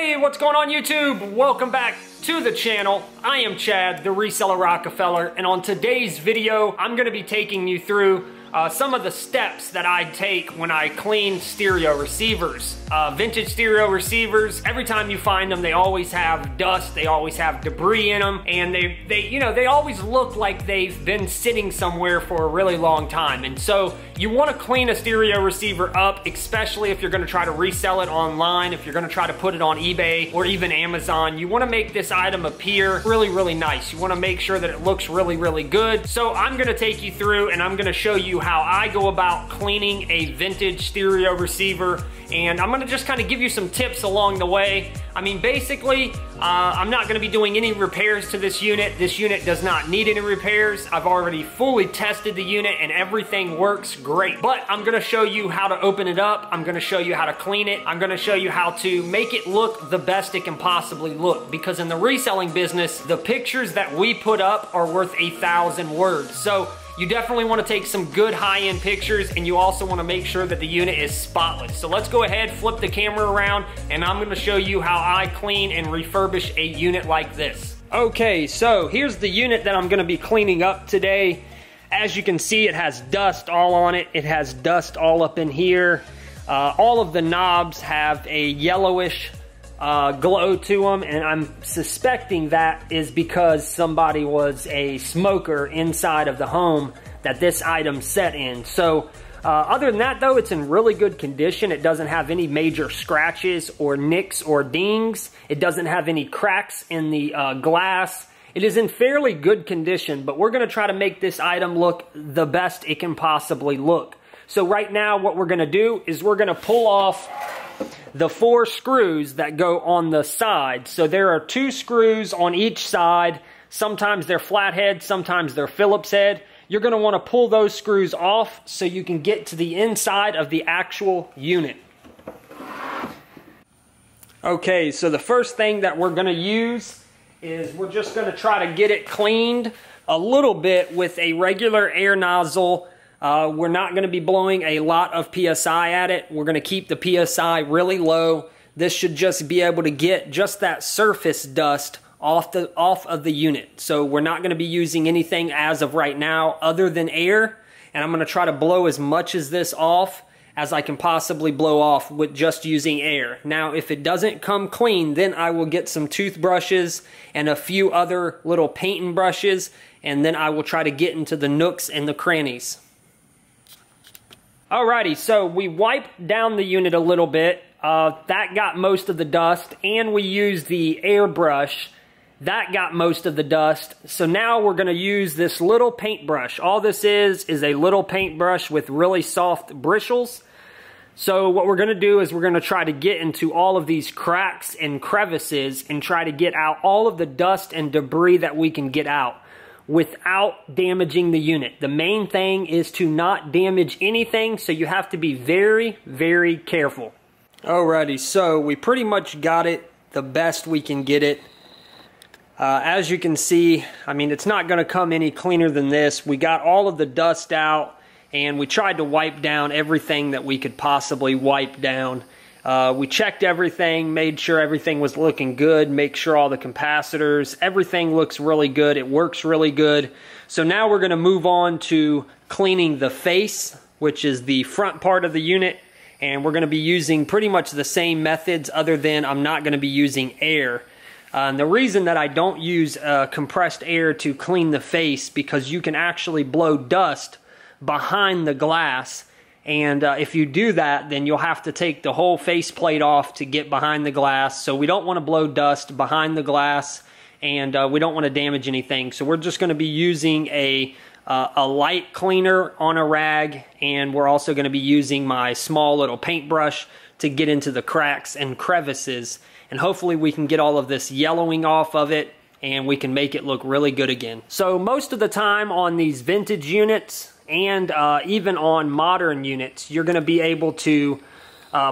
Hey, what's going on YouTube? Welcome back to the channel. I am Chad, the Reseller Rockefeller, and on today's video, I'm going to be taking you through some of the steps that I take when I clean stereo receivers. Vintage stereo receivers, every time you find them, they always have dust, they always have debris in them, and they always look like they've been sitting somewhere for a really long time. And so you want to clean a stereo receiver up, especially if you're going to try to resell it online, if you're going to try to put it on eBay or even Amazon. You want to make this item appear really, really nice. You want to make sure that it looks really, really good. So I'm going to take you through and I'm going to show you how I go about cleaning a vintage stereo receiver, and I'm going to just kind of give you some tips along the way. I mean, basically, I'm not going to be doing any repairs to this unit. This unit does not need any repairs. I've already fully tested the unit and everything works great. But I'm going to show you how to open it up. I'm going to show you how to clean it. I'm going to show you how to make it look the best it can possibly look. Because in the reselling business, the pictures that we put up are worth 1,000 words. So you definitely want to take some good high-end pictures, and you also want to make sure that the unit is spotless. So let's go ahead, flip the camera around, and I'm going to show you how I clean and refurbish a unit like this. Okay, so here's the unit that I'm going to be cleaning up today. As you can see, it has dust all on it. It has dust all up in here. All of the knobs have a yellowish glow to them, and I'm suspecting that is because somebody was a smoker inside of the home that this item set in. So other than that though, it's in really good condition. It doesn't have any major scratches or nicks or dings. It doesn't have any cracks in the glass. It is in fairly good condition, but we're going to try to make this item look the best it can possibly look. So right now what we're going to do is we're going to pull off the 4 screws that go on the side. So there are 2 screws on each side. Sometimes they're flathead, sometimes they're Phillips head. You're going to want to pull those screws off so you can get to the inside of the actual unit. Okay, so the first thing that we're going to use is we're just going to try to get it cleaned a little bit with a regular air nozzle. We're not going to be blowing a lot of PSI at it. We're going to keep the PSI really low. This should just be able to get just that surface dust off of the unit. So we're not going to be using anything as of right now other than air. And I'm going to try to blow as much of this off as I can possibly blow off with just using air. Now, if it doesn't come clean, then I will get some toothbrushes and a few other little painting brushes, and then I will try to get into the nooks and the crannies. Alrighty, so we wiped down the unit a little bit. That got most of the dust, and we used the airbrush. That got most of the dust. So now we're going to use this little paintbrush. All this is a little paintbrush with really soft bristles. So what we're going to do is we're going to try to get into all of these cracks and crevices and try to get out all of the dust and debris that we can get out without damaging the unit. The main thing is to not damage anything, so you have to be very, very careful. Alrighty, so we pretty much got it the best we can get it. As you can see, I mean, it's not going to come any cleaner than this. We got all of the dust out, and we tried to wipe down everything that we could possibly wipe down. We checked everything, made sure everything was looking good, make sure all the capacitors, everything looks really good, it works really good. So now we're going to move on to cleaning the face, which is the front part of the unit, and we're going to be using pretty much the same methods other than I'm not going to be using air. And the reason that I don't use compressed air to clean the face, because you can actually blow dust behind the glass. And if you do that, then you'll have to take the whole faceplate off to get behind the glass. So we don't want to blow dust behind the glass, and we don't want to damage anything. So we're just going to be using a light cleaner on a rag, and we're also going to be using my small little paintbrush to get into the cracks and crevices. And hopefully we can get all of this yellowing off of it, and we can make it look really good again. So most of the time on these vintage units, and even on modern units, you're going to be able to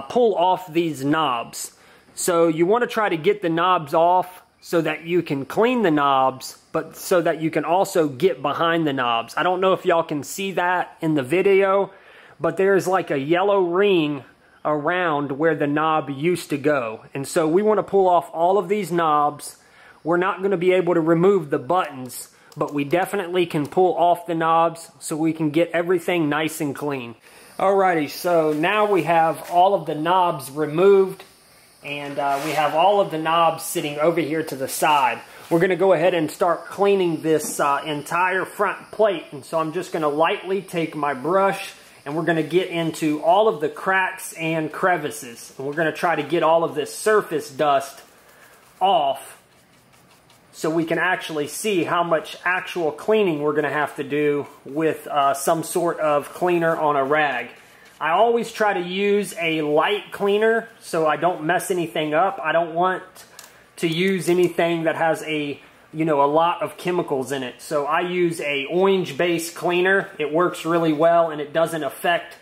pull off these knobs. So you want to try to get the knobs off so that you can clean the knobs, but so that you can also get behind the knobs. I don't know if y'all can see that in the video, but there's like a yellow ring around where the knob used to go. And so we want to pull off all of these knobs. We're not going to be able to remove the buttons, but we definitely can pull off the knobs so we can get everything nice and clean. Alrighty, so now we have all of the knobs removed, and we have all of the knobs sitting over here to the side. We're going to go ahead and start cleaning this entire front plate. And so I'm just going to lightly take my brush, and we're going to get into all of the cracks and crevices. And we're going to try to get all of this surface dust off so we can actually see how much actual cleaning we're going to have to do with some sort of cleaner on a rag. I always try to use a light cleaner so I don't mess anything up. I don't want to use anything that has a lot of chemicals in it. So I use a orange-based cleaner. It works really well, and it doesn't affect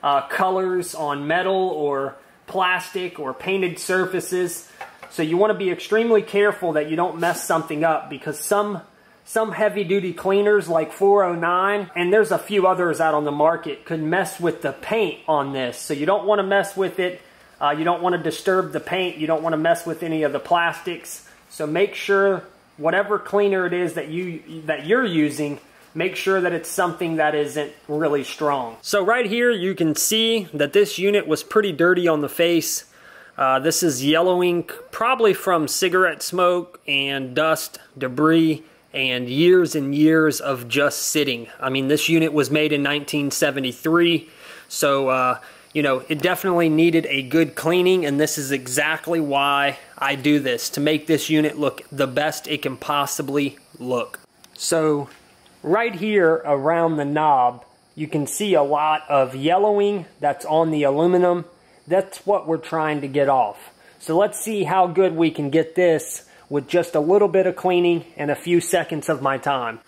colors on metal or plastic or painted surfaces. So you want to be extremely careful that you don't mess something up, because some heavy-duty cleaners like 409, and there's a few others out on the market, could mess with the paint on this. So you don't want to mess with it. You don't want to disturb the paint. You don't want to mess with any of the plastics. So make sure whatever cleaner it is that you're using, make sure that it's something that isn't really strong. So right here you can see that this unit was pretty dirty on the face. This is yellowing probably from cigarette smoke and dust, debris, and years of just sitting. I mean, this unit was made in 1973, so it definitely needed a good cleaning, and this is exactly why I do this, to make this unit look the best it can possibly look. So right here around the knob, you can see a lot of yellowing that's on the aluminum. That's what we're trying to get off. So let's see how good we can get this with just a little bit of cleaning and a few seconds of my time.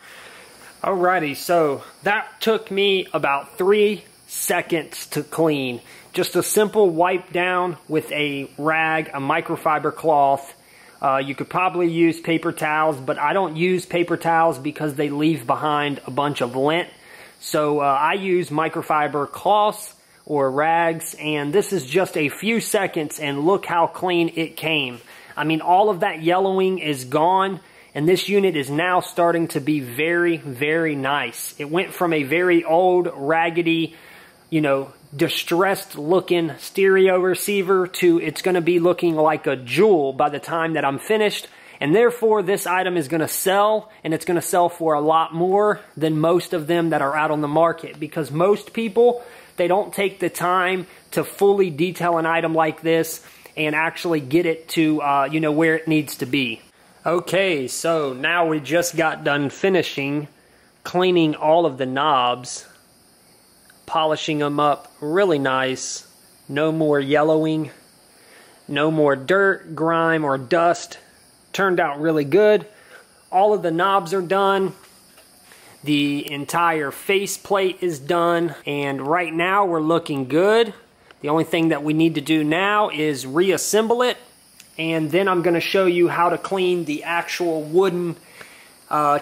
Alrighty, so that took me about 3 seconds to clean. Just a simple wipe down with a rag, a microfiber cloth. You could probably use paper towels, but I don't use paper towels because they leave behind a bunch of lint. So I use microfiber cloths or rags, and this is just a few seconds, and look how clean it came. I mean, all of that yellowing is gone, and this unit is now starting to be very, very nice. It went from a very old, raggedy, distressed looking stereo receiver to it's going to be looking like a jewel by the time that I'm finished. And therefore, this item is going to sell, and it's going to sell for a lot more than most of them that are out on the market, because most people, they don't take the time to fully detail an item like this and actually get it to, where it needs to be. Okay, so now we just got done finishing cleaning all of the knobs, polishing them up really nice. No more yellowing, no more dirt, grime, or dust. Turned out really good. All of the knobs are done. The entire face plate is done, and right now we're looking good. The only thing that we need to do now is reassemble it, and then I'm going to show you how to clean the actual wooden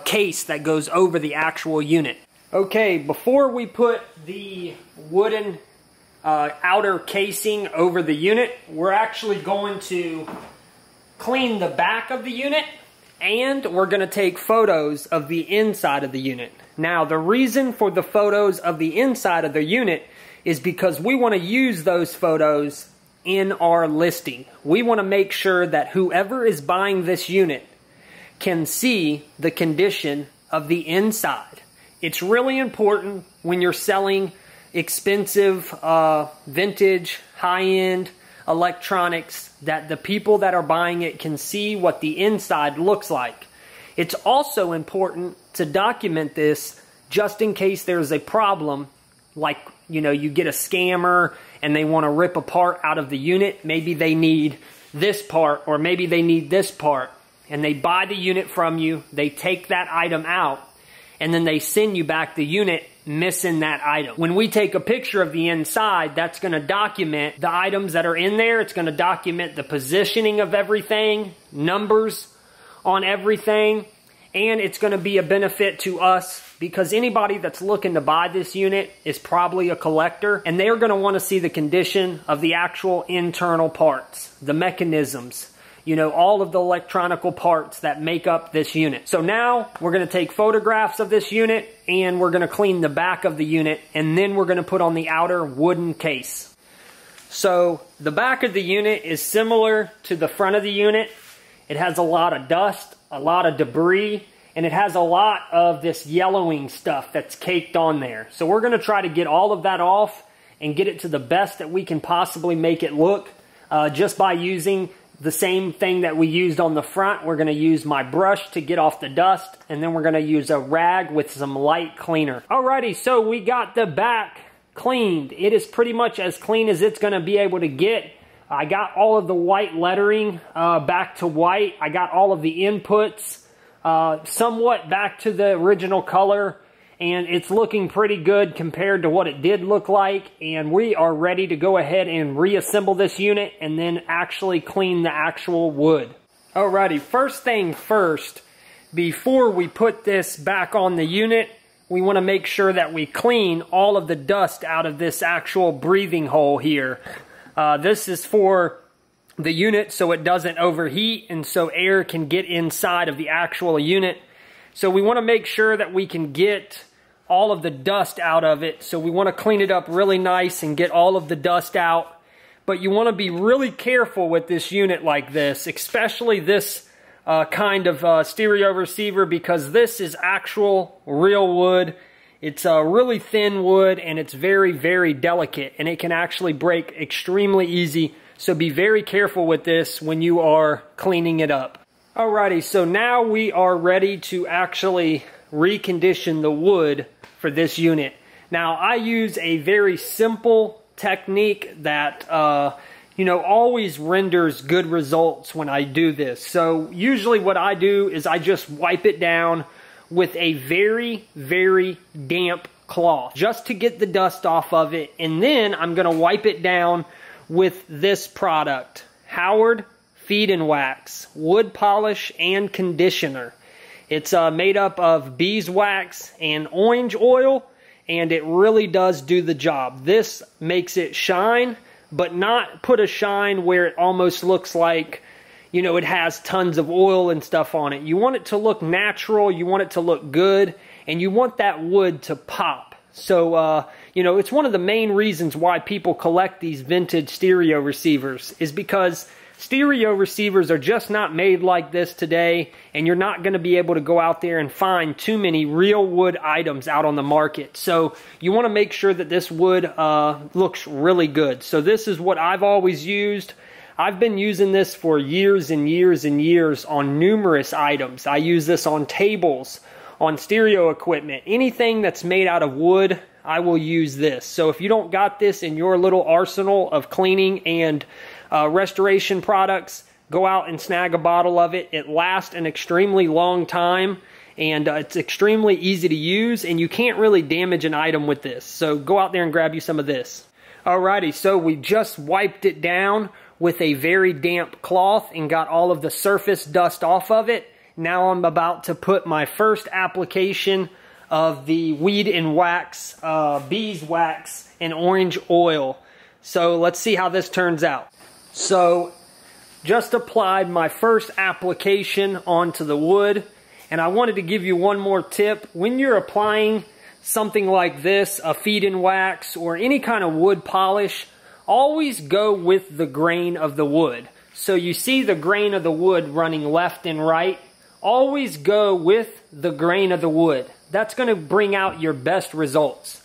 case that goes over the actual unit. Okay, before we put the wooden outer casing over the unit, we're actually going to clean the back of the unit, and we're going to take photos of the inside of the unit. Now, the reason for the photos of the inside of the unit is because we want to use those photos in our listing. We want to make sure that whoever is buying this unit can see the condition of the inside. It's really important when you're selling expensive, vintage, high-end electronics that the people that are buying it can see what the inside looks like. It's also important to document this just in case there's a problem, like, you get a scammer and they want to rip a part out of the unit. Maybe they need this part, or maybe they need this part, and they buy the unit from you, they take that item out, and then they send you back the unit missing that item. When we take a picture of the inside, that's going to document the items that are in there. It's going to document the positioning of everything, numbers on everything, and it's going to be a benefit to us because anybody that's looking to buy this unit is probably a collector, and they're going to want to see the condition of the actual internal parts, the mechanisms, you know, all of the electronical parts that make up this unit. So now we're going to take photographs of this unit, and we're going to clean the back of the unit, and then we're going to put on the outer wooden case. So the back of the unit is similar to the front of the unit. It has a lot of dust, a lot of debris, and it has a lot of this yellowing stuff that's caked on there. So we're going to try to get all of that off and get it to the best that we can possibly make it look, just by using the same thing that we used on the front. We're going to use my brush to get off the dust, and then we're going to use a rag with some light cleaner. Alrighty, so we got the back cleaned. It is pretty much as clean as it's going to be able to get. I got all of the white lettering back to white. I got all of the inputs somewhat back to the original color, and it's looking pretty good compared to what it did look like. And we are ready to go ahead and reassemble this unit and then actually clean the actual wood. Alrighty, first thing first, before we put this back on the unit, we want to make sure that we clean all of the dust out of this actual breathing hole here. This is for the unit so it doesn't overheat and so air can get inside of the actual unit. So we want to make sure that we can get all of the dust out of it. So we want to clean it up really nice and get all of the dust out. But you want to be really careful with this unit like this, especially this kind of stereo receiver, because this is actual real wood. It's a really thin wood, and it's very, very delicate, and it can actually break extremely easy. So be very careful with this when you are cleaning it up. Alrighty, so now we are ready to actually recondition the wood for this unit. Now, I use a very simple technique that you know, always renders good results when I do this. So usually what I do is I just wipe it down with a very, very damp cloth just to get the dust off of it. And then I'm going to wipe it down with this product, Howard Feed and Wax Wood Polish and Conditioner. It's made up of beeswax and orange oil, and it really does do the job. This makes it shine, but not put a shine where it almost looks like, you know, it has tons of oil and stuff on it. You want it to look natural, you want it to look good, and you want that wood to pop. So, you know, it's one of the main reasons why people collect these vintage stereo receivers, is because stereo receivers are just not made like this today, and you're not going to be able to go out there and find too many real wood items out on the market. So you want to make sure that this wood looks really good. So this is what I've always used. I've been using this for years and years and years on numerous items. I use this on tables, on stereo equipment, anything that's made out of wood, I will use this. So if you don't got this in your little arsenal of cleaning and restoration products, go out and snag a bottle of it. It lasts an extremely long time, and it's extremely easy to use, and you can't really damage an item with this. So go out there and grab you some of this. Alrighty, so we just wiped it down with a very damp cloth and got all of the surface dust off of it. Now I'm about to put my first application of the Weed and Wax, beeswax and orange oil. So let's see how this turns out. So just applied my first application onto the wood, and I wanted to give you one more tip. When you're applying something like this, a feed and wax or any kind of wood polish, always go with the grain of the wood. So you see the grain of the wood running left and right. Always go with the grain of the wood. That's going to bring out your best results.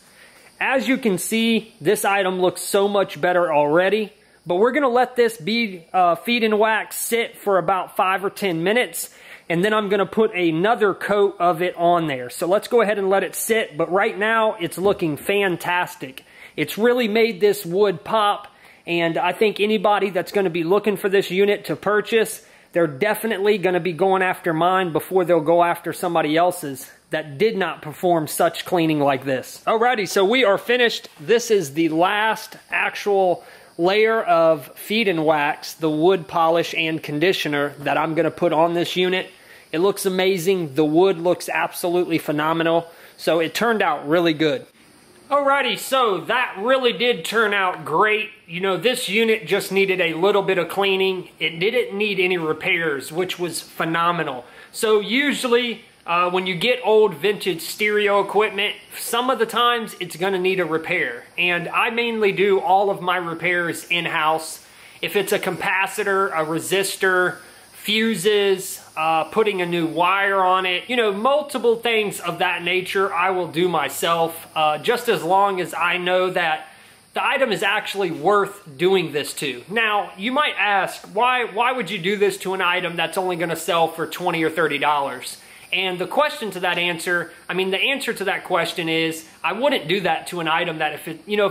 As you can see, this item looks so much better already, but we're going to let this feed and wax sit for about 5 or 10 minutes, and then I'm going to put another coat of it on there. So let's go ahead and let it sit, but right now it's looking fantastic. It's really made this wood pop, and I think anybody that's going to be looking for this unit to purchase, they're definitely going to be going after mine before they'll go after somebody else's that did not perform such cleaning like this. Alrighty, so we are finished. This is the last actual layer of feed and wax, the wood polish and conditioner that I'm going to put on this unit. It looks amazing. The wood looks absolutely phenomenal. So it turned out really good. Alrighty, so that really did turn out great. You know, this unit just needed a little bit of cleaning. It didn't need any repairs, which was phenomenal. So usually when you get old vintage stereo equipment, some of the times it's gonna need a repair. And I mainly do all of my repairs in-house. If it's a capacitor, a resistor, fuses, putting a new wire on it, you know, multiple things of that nature I will do myself, just as long as I know that the item is actually worth doing this to. Now, you might ask, why would you do this to an item that's only gonna sell for $20 or $30? And the question to that answer, I mean, the answer to that question is, I wouldn't do that to an item that if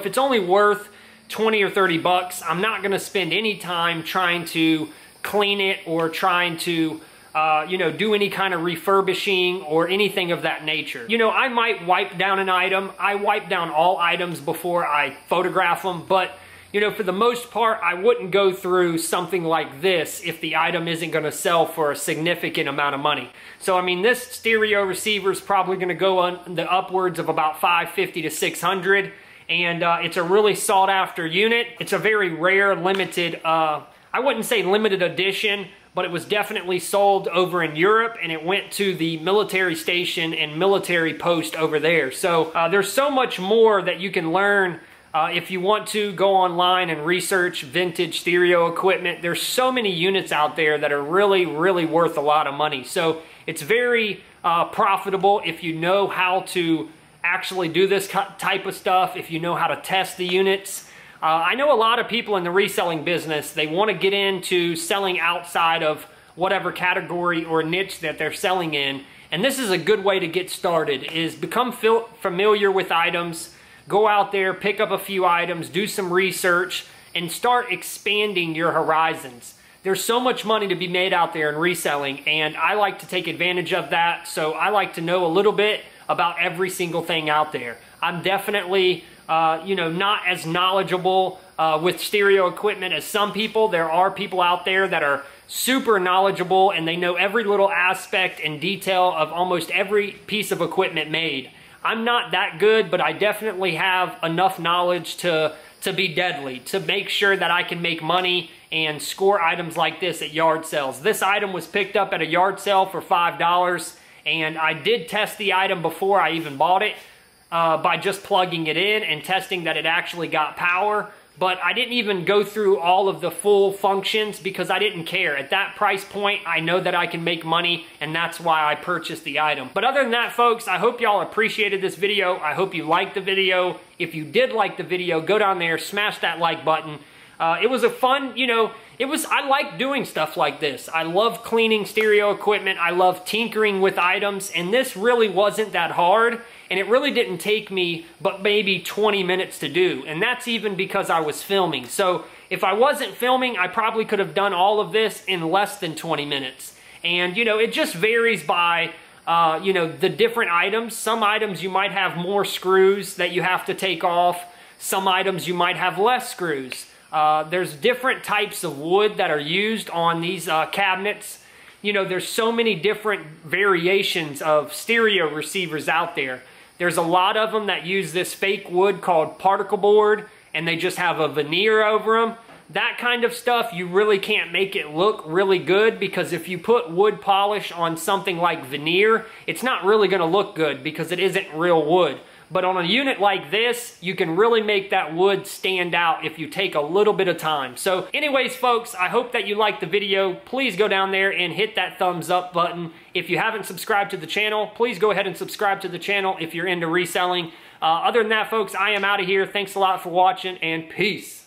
it's only worth 20 or 30 bucks, I'm not gonna spend any time trying to clean it or trying to do any kind of refurbishing or anything of that nature. You know, I might wipe down an item. I wipe down all items before I photograph them, but you know, for the most part, I wouldn't go through something like this if the item isn't gonna sell for a significant amount of money. So I mean, this stereo receiver is probably gonna go on the upwards of about $550 to $600, and it's a really sought after unit. It's a very rare, limited, I wouldn't say limited edition, but it was definitely sold over in Europe, and it went to the military station and military post over there. So there's so much more that you can learn if you want to go online and research vintage stereo equipment. There's so many units out there that are really, really worth a lot of money. So it's very profitable if you know how to actually do this type of stuff, if you know how to test the units. I know a lot of people in the reselling business, they want to get into selling outside of whatever category or niche that they're selling in. And this is a good way to get started, is become familiar with items, go out there, pick up a few items, do some research, and start expanding your horizons. There's so much money to be made out there in reselling, and I like to take advantage of that, so I like to know a little bit about every single thing out there. I'm definitely not as knowledgeable with stereo equipment as some people. There are people out there that are super knowledgeable and they know every little aspect and detail of almost every piece of equipment made. I'm not that good, but I definitely have enough knowledge to be deadly, to make sure that I can make money and score items like this at yard sales. This item was picked up at a yard sale for $5, and I did test the item before I even bought it by just plugging it in and testing that it actually got power. But I didn't even go through all of the full functions because I didn't care. At that price point, I know that I can make money, and that's why I purchased the item. But other than that, folks, I hope y'all appreciated this video. I hope you liked the video. If you did like the video, go down there, smash that like button. It was a fun, I like doing stuff like this. I love cleaning stereo equipment. I love tinkering with items, and this really wasn't that hard. And it really didn't take me but maybe 20 minutes to do. And that's even because I was filming. So if I wasn't filming, I probably could have done all of this in less than 20 minutes. And, it just varies by, the different items. Some items you might have more screws that you have to take off. Some items you might have less screws. There's different types of wood that are used on these cabinets. There's so many different variations of stereo receivers out there. There's a lot of them that use this fake wood called particle board, and they just have a veneer over them. That kind of stuff, you really can't make it look really good, because if you put wood polish on something like veneer, it's not really going to look good because it isn't real wood. But on a unit like this, you can really make that wood stand out if you take a little bit of time. So anyways, folks, I hope that you liked the video. Please go down there and hit that thumbs up button. If you haven't subscribed to the channel, please go ahead and subscribe to the channel if you're into reselling. Other than that, folks, I am out of here. Thanks a lot for watching, and peace.